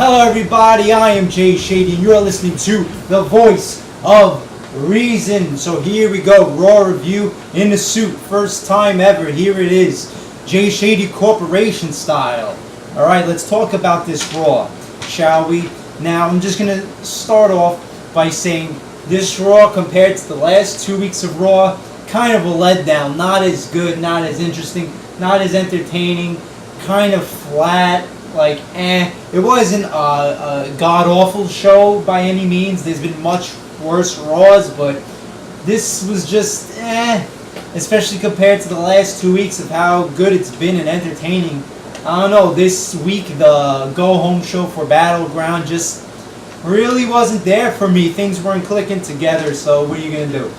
Hello everybody, I am Jay Shady and you are listening to the voice of reason. So here we go, Raw review in the suit, first time ever, here it is, Jay Shady Corporation style. Alright, let's talk about this Raw, shall we? Now I'm just going to start off by saying this Raw compared to the last 2 weeks of Raw, kind of a letdown, not as good, not as interesting, not as entertaining, kind of flat. Like, it wasn't a god-awful show by any means. There's been much worse Raws, but this was just, especially compared to the last 2 weeks of how good it's been and entertaining. I don't know, this week the go-home show for Battleground just really wasn't there for me. Things weren't clicking together, so what are you going to do?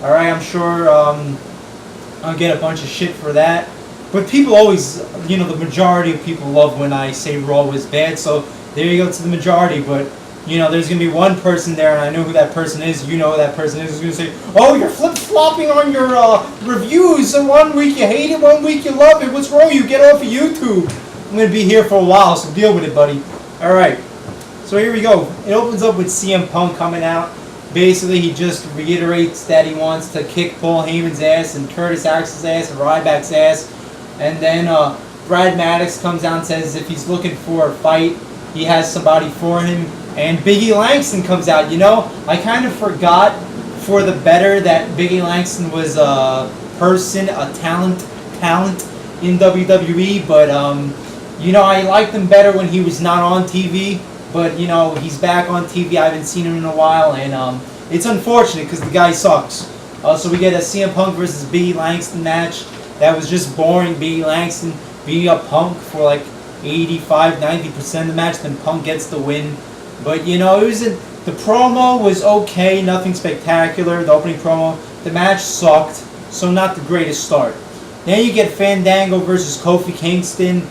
Alright, I'm sure I'll get a bunch of shit for that. But people always, the majority of people love when I say Raw was bad, so there you go to the majority. But, there's going to be one person there, and I know who that person is, you know who that person is, who's going to say, oh, you're flip-flopping on your reviews, and 1 week you hate it, 1 week you love it, what's wrong, you get off of YouTube. I'm going to be here for a while, so deal with it, buddy. Alright, so here we go. It opens up with CM Punk coming out. Basically, he just reiterates that he wants to kick Paul Heyman's ass, and Curtis Axel's ass, and Ryback's ass. And then Brad Maddox comes out and says if he's looking for a fight, he has somebody for him. And Biggie Langston comes out. I kind of forgot for the better that Biggie Langston was a person, a talent in WWE. But, I liked him better when he was not on TV. But, he's back on TV. I haven't seen him in a while. And it's unfortunate because the guy sucks. So we get a CM Punk versus Biggie Langston match. That was just boring. Biggie Langston beating up Punk for like 85-90% of the match. Then Punk gets the win. But the promo was okay, nothing spectacular. The opening promo, the match sucked, so not the greatest start. Then you get Fandango versus Kofi Kingston.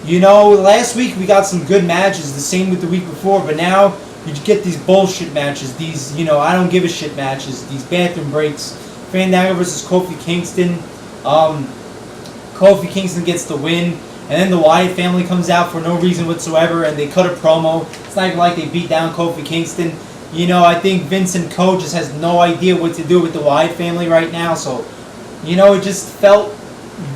Last week we got some good matches, the same with the week before. But now you get these bullshit matches, these I don't give a shit matches, these bathroom breaks. Fandango versus Kofi Kingston. Kofi Kingston gets the win, and then the Wyatt family comes out for no reason whatsoever, and they cut a promo. It's not even like they beat down Kofi Kingston. I think Vince and Co just has no idea what to do with the Wyatt family right now, so, it just felt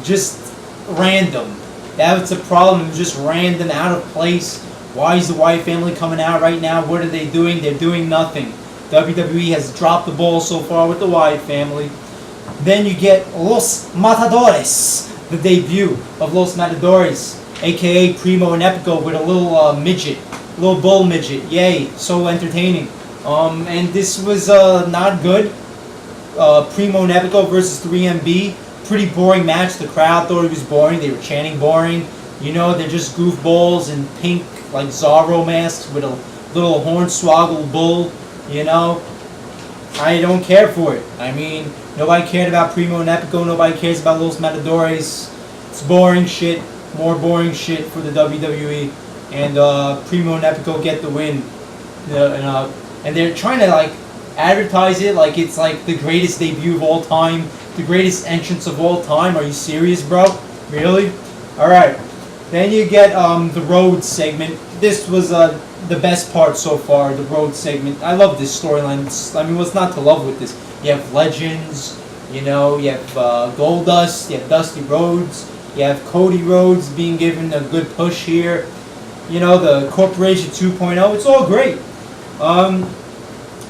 just random. That was the problem, it was just random, out of place. Why is the Wyatt family coming out right now? What are they doing? They're doing nothing. WWE has dropped the ball so far with the Wyatt family. Then you get Los Matadores, the debut of Los Matadores, a.k.a. Primo and Epico with a little midget, little bull midget. Yay, so entertaining. And this was not good. Primo and Epico versus 3MB. Pretty boring match. The crowd thought it was boring. They were chanting boring. They're just goofballs in pink, like Zorro masks with a little hornswoggle bull. I don't care for it. I mean, nobody cared about Primo and Epico. Nobody cares about Los Matadores. It's boring shit. More boring shit for the WWE. And Primo and Epico get the win. And they're trying to advertise it like it's like the greatest debut of all time, the greatest entrance of all time. Are you serious, bro? Really? All right. Then you get the Road segment. This was the best part so far, the Road segment. I love this storyline. I mean, what's not to love with this? You have legends, you have Goldust, you have Dusty Rhodes, you have Cody Rhodes being given a good push here. The Corporation 2.0, it's all great.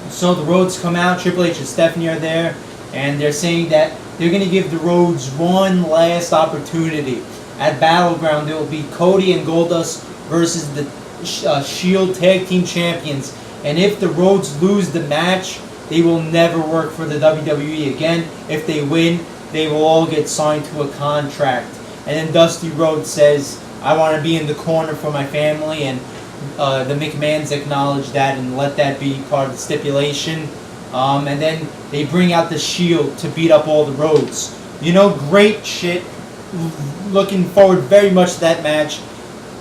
So the Rhodes come out, Triple H and Stephanie are there, and they're saying that they're going to give the Rhodes one last opportunity. At Battleground, there will be Cody and Goldust versus the Shield Tag Team Champions. And if the Rhodes lose the match, they will never work for the WWE again. If they win, they will all get signed to a contract. And then Dusty Rhodes says, I want to be in the corner for my family, and the McMahons acknowledge that and let that be part of the stipulation. And then they bring out the Shield to beat up all the Rhodes. Great shit. Looking forward very much to that match.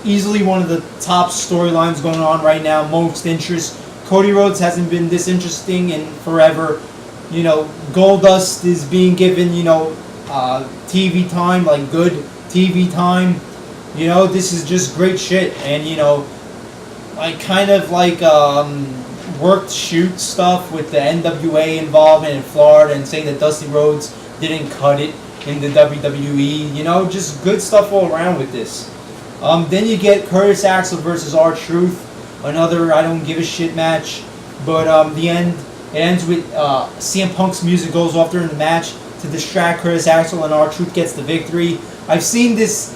Easily one of the top storylines going on right now. Most interest. Cody Rhodes hasn't been this interesting in forever. Goldust is being given, TV time, like good TV time. This is just great shit. And, like kind of like worked shoot stuff with the NWA involvement in Florida and saying that Dusty Rhodes didn't cut it in the WWE. You know, just good stuff all around with this. Then you get Curtis Axel versus R-Truth, another I don't give a shit match. But the end, it ends with CM Punk's music goes off during the match to distract Curtis Axel, and R-Truth gets the victory. I've seen this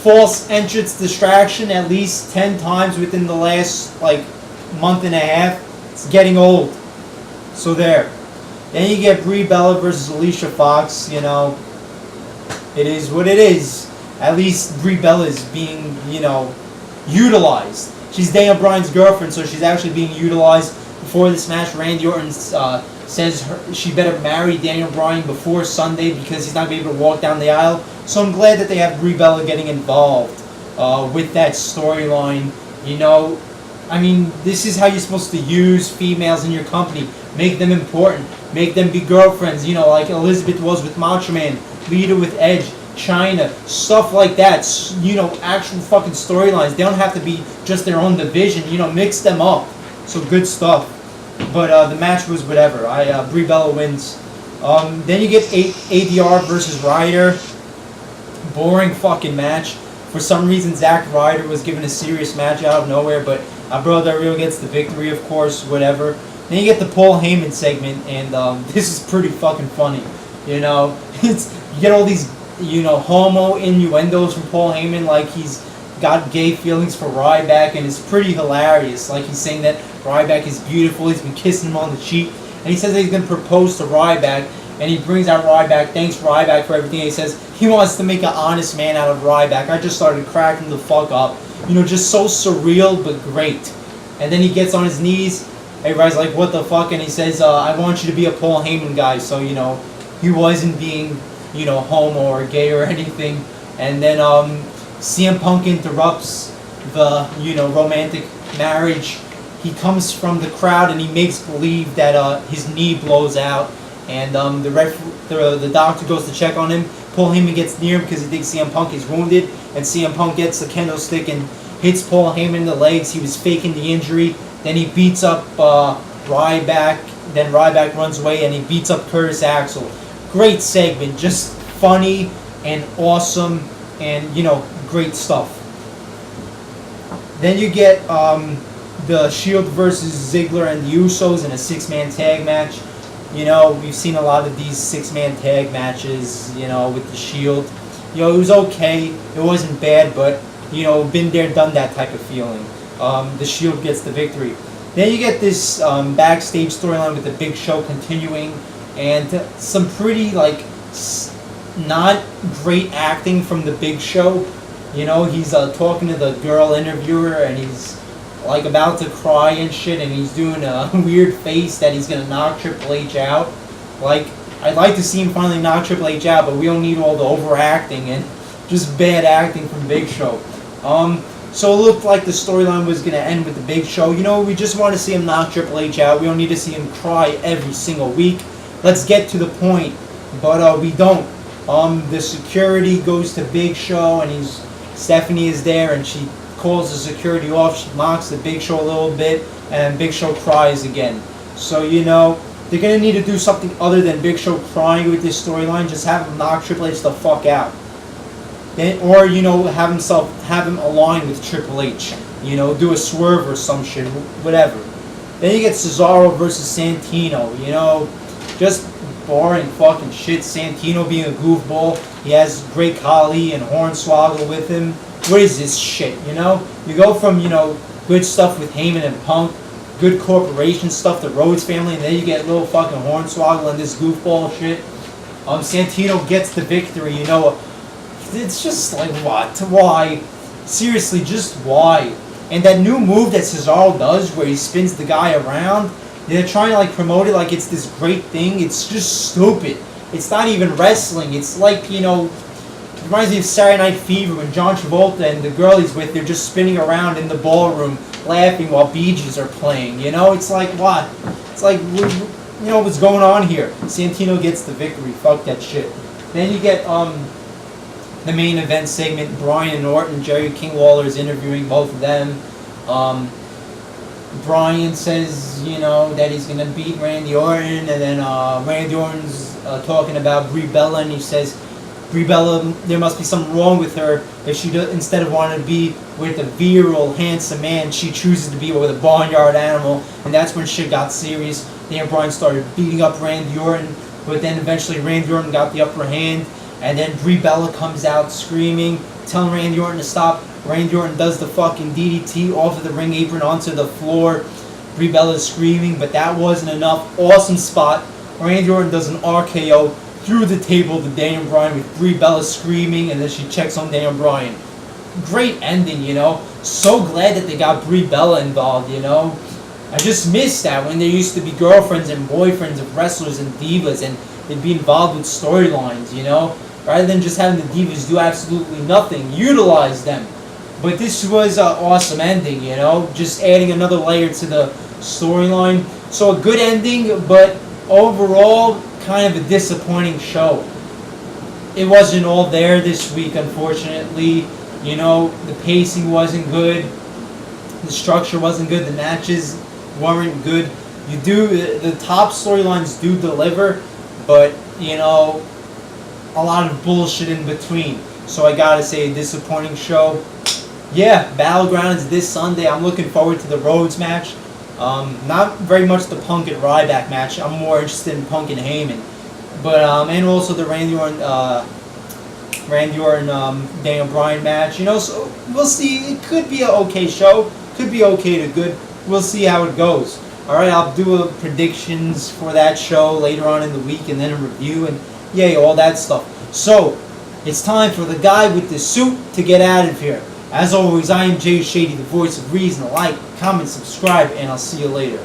false entrance distraction at least 10 times within the last like month and a half. It's getting old. So there. Then you get Brie Bella versus Alicia Fox. You know, it is what it is. At least Brie Bella is being, you know, utilized. She's Daniel Bryan's girlfriend, so she's actually being utilized. Before this match, Randy Orton says she better marry Daniel Bryan before Sunday because he's not going to be able to walk down the aisle. So I'm glad that they have Brie Bella getting involved with that storyline. You know, I mean, this is how you're supposed to use females in your company. Make them important. Make them be girlfriends, you know, like Elizabeth was with Macho Man, Lita with Edge, China, stuff like that. You know, actual fucking storylines. They don't have to be just their own division. You know, mix them up. So good stuff. But the match was whatever. Brie Bella wins. Then you get ADR versus Ryder. Boring fucking match. For some reason, Zack Ryder was given a serious match out of nowhere, but Bro Del Rio gets the victory, of course, whatever. Then you get the Paul Heyman segment, and this is pretty fucking funny. You know, you get all these, you know, homo innuendos from Paul Heyman, like he's got gay feelings for Ryback, and it's pretty hilarious. Like he's saying that Ryback is beautiful, he's been kissing him on the cheek, and he says that he's going to propose to Ryback, and he brings out Ryback, thanks Ryback for everything. He says he wants to make an honest man out of Ryback. I just started cracking the fuck up. You know, just so surreal, but great. And then he gets on his knees, everybody's like, what the fuck? And he says, I want you to be a Paul Heyman guy. So, you know, he wasn't being, you know, homo or gay or anything. And then CM Punk interrupts the, you know, romantic marriage. He comes from the crowd and he makes believe that his knee blows out. And the doctor goes to check on him. Paul Heyman gets near him because he thinks CM Punk is wounded. And CM Punk gets the kendo stick and hits Paul Heyman in the legs. He was faking the injury. Then he beats up Ryback. Then Ryback runs away and he beats up Curtis Axel. Great segment. Just funny and awesome and, you know, great stuff. Then you get the Shield versus Ziggler and the Usos in a 6-man tag match. You know, we've seen a lot of these 6-man tag matches, you know, with the Shield. You know, it was okay. It wasn't bad, but, you know, been there, done that type of feeling. The Shield gets the victory. Then you get this backstage storyline with the Big Show continuing, and some pretty, like, not great acting from the Big Show. You know, he's talking to the girl interviewer, and he's like about to cry and shit, and he's doing a weird face that he's gonna knock Triple H out. Like, I'd like to see him finally knock Triple H out, but we don't need all the overacting and just bad acting from Big Show. So it looked like the storyline was gonna end with the Big Show. You know, we just want to see him knock Triple H out. We don't need to see him cry every single week. Let's get to the point. But we don't. The security goes to Big Show, and Stephanie is there, and she calls the security off. She mocks the Big Show a little bit, and Big Show cries again. So, you know, they're going to need to do something other than Big Show crying with this storyline. Just have him knock Triple H the fuck out. Then, or, you know, have him align with Triple H. You know, do a swerve or some shit, whatever. Then you get Cesaro versus Santino. You know, just boring fucking shit. Santino being a goofball. He has Great Khali and Hornswoggle with him. What is this shit, you know? You go from, you know, good stuff with Heyman and Punk, good corporation stuff, the Rhodes family, and then you get little fucking Hornswoggle and this goofball shit. Santino gets the victory, you know. It's just like, what? Why? Seriously, just why? And that new move that Cesaro does where he spins the guy around, they're trying to, like, promote it like it's this great thing. It's just stupid. It's not even wrestling. It's like, you know, it reminds me of Saturday Night Fever when John Travolta and the girl he's with, they're just spinning around in the ballroom laughing while Bee Gees are playing. You know, it's like, what? It's like, you know, what's going on here? Santino gets the victory. Fuck that shit. Then you get the main event segment, Bryan and Orton. Jerry King Lawler is interviewing both of them. Bryan says, that he's going to beat Randy Orton, and then Randy Orton's talking about Brie Bella, and he says, Brie Bella, there must be something wrong with her if she instead of wanting to be with a virile, handsome man, she chooses to be with a barnyard animal, and that's when shit got serious. Daniel Bryan started beating up Randy Orton, but then eventually Randy Orton got the upper hand, and then Brie Bella comes out screaming, telling Randy Orton to stop. Randy Orton does the fucking DDT off of the ring apron onto the floor. Brie Bella's screaming, but that wasn't enough. Awesome spot. Randy Orton does an RKO through the table to Daniel Bryan with Brie Bella screaming, and then she checks on Daniel Bryan. Great ending, So glad that they got Brie Bella involved, I just miss that when there used to be girlfriends and boyfriends of wrestlers and divas, and they'd be involved with storylines, Rather than just having the divas do absolutely nothing, utilize them. But this was an awesome ending, just adding another layer to the storyline. So a good ending, but overall, kind of a disappointing show. It wasn't all there this week, unfortunately. The pacing wasn't good. The structure wasn't good. The matches weren't good. The top storylines do deliver, but, a lot of bullshit in between. So I gotta say, a disappointing show. Yeah, Battlegrounds this Sunday. I'm looking forward to the Rhodes match. Not very much the Punk and Ryback match. I'm more interested in Punk and Heyman. But and also the Randy Orton, Daniel Bryan match. So we'll see. It could be an okay show. Could be okay to good. We'll see how it goes. All right, I'll do predictions for that show later on in the week, and then a review, and yay, all that stuff. So it's time for the guy with the suit to get out of here. As always, I am Jay Shady, the voice of reason. Like, comment, subscribe, and I'll see you later.